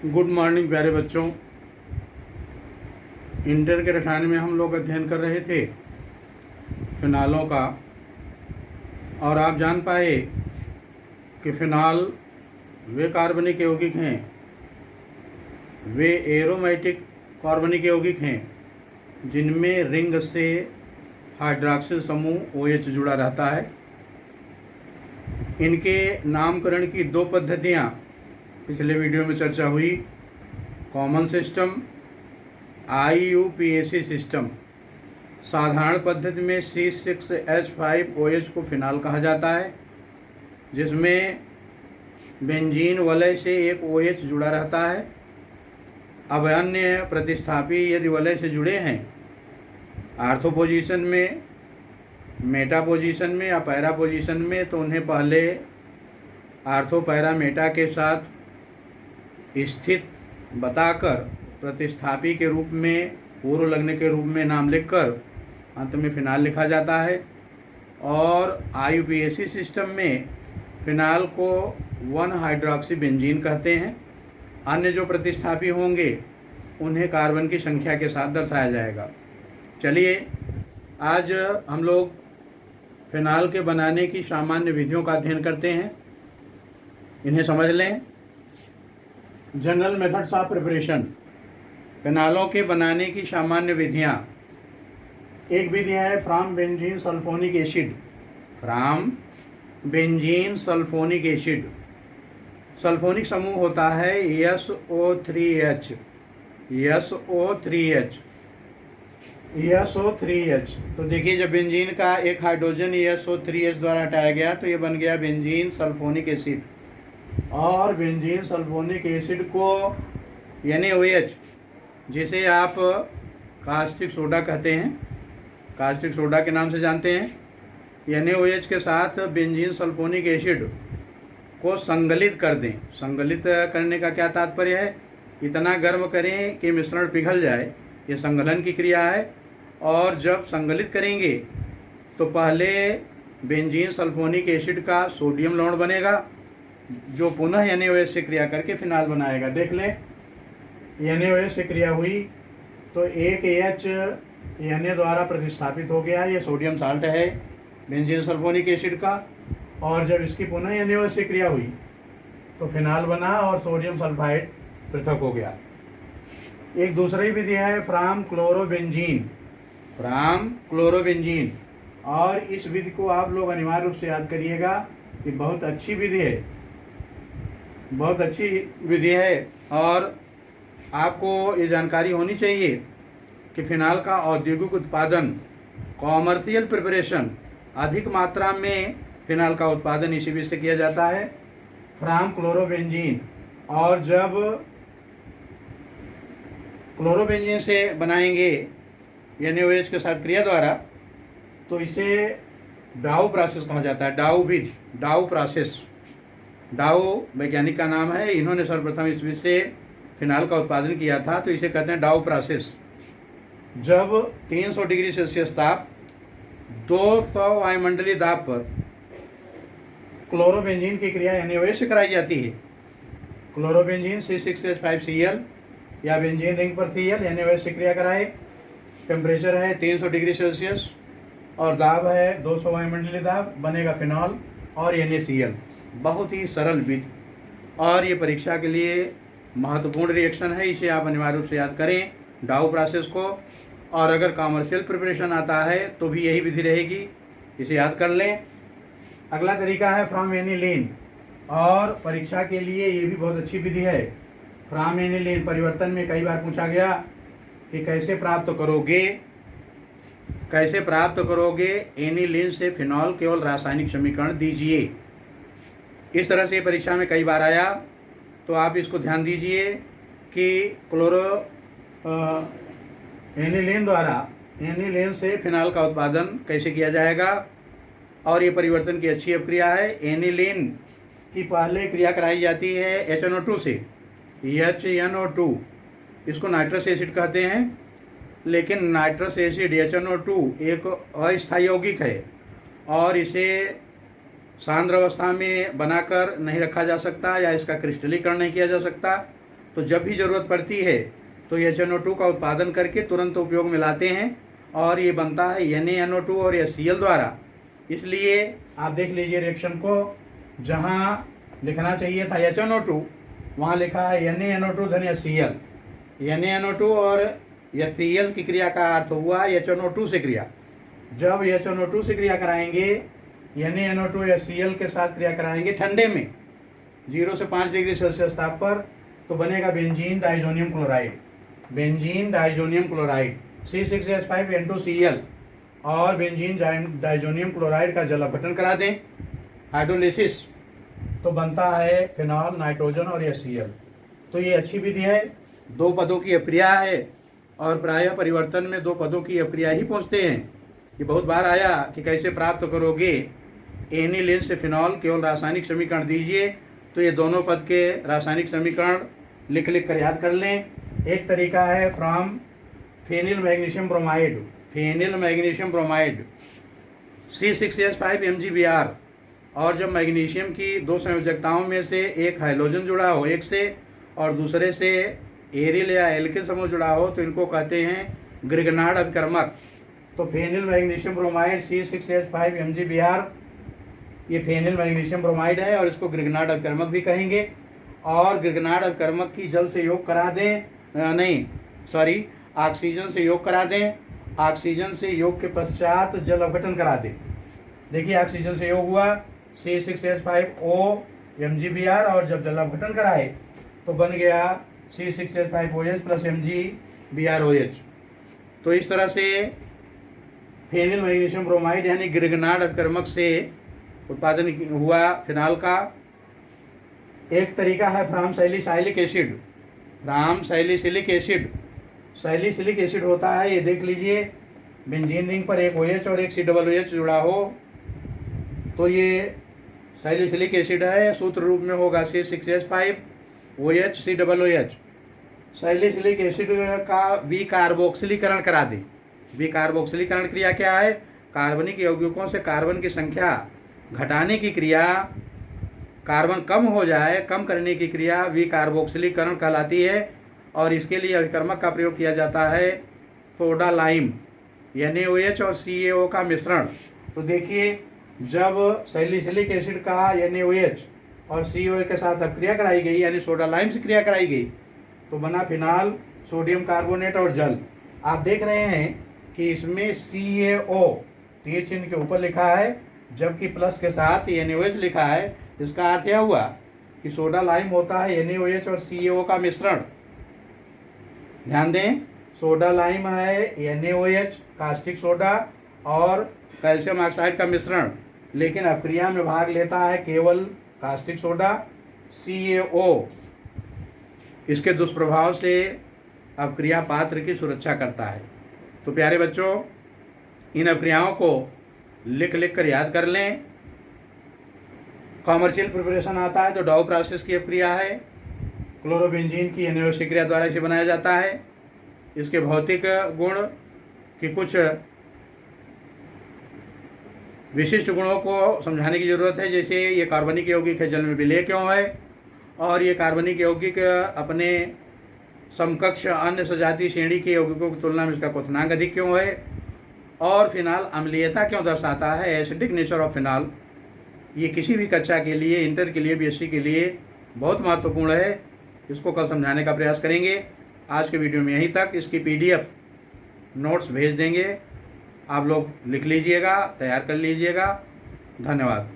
Good morning प्यारे बच्चों। Inter के रसायन में हम लोग अध्ययन कर रहे थे फिनालों का, और आप जान पाए कि फिनाल वे कार्बनिक यौगिक हैं, वे एरोमेटिक कार्बनिक यौगिक हैं जिनमें रिंग से हाइड्रॉक्सिल समूह OH जुड़ा रहता है। इनके नामकरण की दो पद्धतियाँ पिछले वीडियो में चर्चा हुई। Common system, IUPAC system. साधारण पद्धति में C6H5OH को फिनाल कहा जाता है, जिसमें बेंजीन वलय से एक OH जुड़ा रहता है। अब अन्य प्रतिस्थापी यदि वलय से जुड़े हैं आर्थो पोजीशन में, मेटा पोजीशन में या पैरा पोजीशन में, तो उन्हें पहले आर्थो पैरा मेटा के साथ स्थित बताकर प्रतिस्थापी के रूप में, पूर्व लग्न के रूप में नाम लिखकर अंत में फिनाल लिखा जाता है। और IUPAC सिस्टम में फिनाल को 1 हाइड्रॉक्सी बेंजीन कहते हैं। अन्य जो प्रतिस्थापी होंगे उन्हें कार्बन की संख्या के साथ दर्शाया जाएगा। चलिए आज हम लोग फिनाल के बनाने की सामान्य विधियों का अध्ययन करते हैं, इन्हें समझ लें। जनरल मेथड्स ऑफ प्रिपरेशन, फिनालों के बनाने की सामान्य विधियाँ। एक विधि है from benzene sulphonic acid. From benzene sulphonic acid, sulphonic समूह होता है SO3H। तो देखिए, जब बेंजीन का एक हाइड्रोजन SO3H द्वारा हटाया गया तो ये बन गया बेंजीन सल्फोनिक एसिड। और बेंजीन सल्फोनिक एसिड को NaOH, जिसे आप कास्टिक सोडा कहते हैं, कास्टिक सोडा के नाम से जानते हैं, NaOH के साथ बेंजीन सल्फोनिक एसिड को संगलित कर दें। संगलित करने का क्या तात्पर्य है? इतना गर्म करें कि मिश्रण पिघल जाए, ये संगलन की क्रिया है। और जब संगलित करेंगे तो पहले बेंजीन सल्फोनिक एसिड का सोडियम लवण बनेगा, जो पुनः NaOH से क्रिया करके फिनाल बनाएगा। देख लें, NaOH से क्रिया हुई तो एक H Na द्वारा प्रतिस्थापित हो गया, ये सोडियम साल्ट है बेंजीन सल्फोनिक एसिड का। और जब इसकी पुनः NaOH से क्रिया हुई तो फिनाल बना और सोडियम सल्फाइड पृथक हो गया। एक दूसरी विधि है फ्रॉम क्लोरोबेंजीन। और इस विधि को आप लोग अनिवार्य रूप से याद करिएगा कि बहुत अच्छी विधि है, बहुत अच्छी विधि है। और आपको ये जानकारी होनी चाहिए कि फिनाल का औद्योगिक उत्पादन, कॉमर्शियल प्रिपरेशन, अधिक मात्रा में फिनाल का उत्पादन इसी विधि से किया जाता है, फ्रॉम क्लोरोबेंजीन। और जब क्लोरोबेंजीन से बनाएंगे NaOH के साथ क्रिया द्वारा तो इसे डाउ प्रोसेस कहा जाता है। डाउ विधि, डाउ प्रोसेस। डाउ वैज्ञानिक का नाम है, इन्होंने सर्वप्रथम इस विधि से फिनाल का उत्पादन किया था, तो इसे कहते हैं डाउ प्रोसेस। जब 300 डिग्री सेल्सियस ताप, 200 वायुमंडलीय दाब पर क्लोरोबेंजीन की क्रिया NaOH से कराई जाती है। क्लोरोबेंजीन C6H5Cl या बेंजीन रिंग पर Cl NaOH से क्रिया कराए। टेम्परेचर है 300 डिग्री सेल्सियस और दाब है 200 वायुमंडलीय दाब, बनेगा फिनॉल और NaCl। बहुत ही सरल विधि और ये परीक्षा के लिए महत्वपूर्ण रिएक्शन है, इसे आप अनिवार्य रूप से याद करें, डाउ प्रोसेस को। और अगर कॉमर्शियल प्रिपरेशन आता है तो भी यही विधि रहेगी, इसे याद कर लें। अगला तरीका है फ्रॉम एनिलीन, और परीक्षा के लिए ये भी बहुत अच्छी विधि है। फ्रॉम एनिलीन परिवर्तन में कई बार पूछा गया कि कैसे प्राप्त करोगे एनिलीन से फिनॉल, केवल रासायनिक समीकरण दीजिए। इस तरह से परीक्षा में कई बार आया, तो आप इसको ध्यान दीजिए कि एनिलीन से फिनाल का उत्पादन कैसे किया जाएगा। और ये परिवर्तन की अच्छी अपक्रिया है। एनिलीन की पहले क्रिया कराई जाती है HNO2 से, HNO2, इसको नाइट्रस एसिड कहते हैं। लेकिन नाइट्रस एसिड HNO2 एक अस्थायी यौगिक है और इसे सांद्र अवस्था में बनाकर नहीं रखा जा सकता या इसका क्रिस्टलीकरण नहीं किया जा सकता। तो जब भी ज़रूरत पड़ती है तो HNO2 का उत्पादन करके तुरंत उपयोग में लाते हैं और ये बनता है NaNO2 और HCl द्वारा। इसलिए आप देख लीजिए रिएक्शन को, जहाँ लिखना चाहिए था HNO2 वहाँ लिखा है NaNO2 धन HCl। NaNO2 और HCl की क्रिया का अर्थ हुआ HNO2 से क्रिया। जब HNO2 से क्रिया कराएंगे, NaNO2 HCl के साथ क्रिया कराएंगे ठंडे में 0 से 5 डिग्री सेल्सियस ताप पर, तो बनेगा benzene diazonium chloride. Benzene diazonium chloride C6H5N2Cl और बेंजीन डाइजोनियम क्लोराइड का जल अपघटन करा दें, हाइड्रोलिसिस, तो बनता है फिनॉल, नाइट्रोजन और HCl। तो ये अच्छी विधि है, 2 पदों की अपक्रिया है और प्रायः परिवर्तन में 2 पदों की अपक्रिया ही पहुँचते हैं। ये बहुत बार आया कि कैसे प्राप्त करोगे एनिलीन से फिनॉल, केवल रासायनिक समीकरण दीजिए। तो ये दोनों पद के रासायनिक समीकरण लिख कर याद कर लें। एक तरीका है from phenyl magnesium bromide, phenyl magnesium bromide C6H5MgBr, और जब मैग्नीशियम की 2 संयोजकताओं में से एक हाइड्रोजन जुड़ा हो एक से और दूसरे से एरिल या एल्किल समूह जुड़ा हो तो इनको कहते हैं ग्रिगनार्ड अभिकर्मक। तो फेनिल मैग्नीशियम ब्रोमाइड C6H5MgBr ये फेनिल मैग्नीशियम ब्रोमाइड है और इसको ग्रिगनार्ड अभिकर्मक भी कहेंगे। और ग्रिगनार्ड अभिकर्मक की जल से योग करा दें, ऑक्सीजन से योग करा दें। ऑक्सीजन से योग के पश्चात जल अपघटन करा दें। देखिए ऑक्सीजन से योग हुआ C6H5OMgBr और जब जल अपघटन कराए तो बन गया C6H5OH प्लस MgBrOH। तो इस तरह से फेनिल मैग्नीशियम ब्रोमाइड यानी ग्रिगनार्ड अभिकर्मक से उत्पादन हुआ फिनाल का। एक तरीका है from salicylic acid, from salicylic acid. Salicylic acid होता है, ये देख लीजिए, बेंजीन रिंग पर एक OH और एक COOH जुड़ा हो तो ये सैलिसिलिक एसिड है। सूत्र रूप में होगा C6H5OH COOH। सैलिसिलिक एसिड का विकार्बोक्सिलीकरण करा दें। विकार्बोक्सिलीकरण क्रिया क्या है? कार्बनिक यौगिकों से कार्बन की संख्या घटाने की क्रिया, कार्बन कम हो जाए, कम करने की क्रिया विकार्बोक्सिलीकरण कहलाती है। और इसके लिए अभिकर्मक का प्रयोग किया जाता है सोडा लाइम, NaOH और CaO का मिश्रण। तो देखिए जब सैलिसिलिक एसिड का NaOH और CaO के साथ अपक्रिया कराई गई यानी सोडा लाइम से क्रिया कराई गई तो बना फिनाल, सोडियम कार्बोनेट और जल। आप देख रहे हैं कि इसमें CaO तीर चिन्ह के ऊपर लिखा है जबकि प्लस के साथ NaOH लिखा है। इसका अर्थ यह हुआ कि सोडा लाइम होता है NaOH और CaO का मिश्रण। ध्यान दें, सोडा लाइम है NaOH कास्टिक सोडा और कैल्शियम ऑक्साइड का मिश्रण, लेकिन अपक्रिया में भाग लेता है केवल कास्टिक सोडा CaO। इसके दुष्प्रभाव से अपक्रिया पात्र की सुरक्षा करता है। तो प्यारे बच्चों, इन अपक्रियाओं को लिख कर याद कर लें। कॉमर्शियल प्रिपरेशन आता है तो डाउ प्रोसेस की अपक्रिया है, क्लोरोबेंजीन की NaOH क्रिया द्वारा इसे बनाया जाता है। इसके भौतिक गुण की कुछ विशिष्ट गुणों को समझाने की ज़रूरत है, जैसे ये कार्बनिक यौगिक है, जल में विलेय क्यों है, और ये कार्बनिक यौगिक अपने समकक्ष अन्य सजातीय श्रेणी के यौगिकों की तुलना में इसका क्वथनांक अधिक क्यों है, और फिनाल अम्लीयता क्यों दर्शाता है, एसिडिक नेचर ऑफ फिनाल। ये किसी भी कक्षा के लिए, इंटर के लिए, BSc के लिए बहुत महत्वपूर्ण है। इसको कल समझाने का प्रयास करेंगे। आज के वीडियो में यहीं तक। इसकी PDF नोट्स भेज देंगे, आप लोग लिख लीजिएगा, तैयार कर लीजिएगा। धन्यवाद।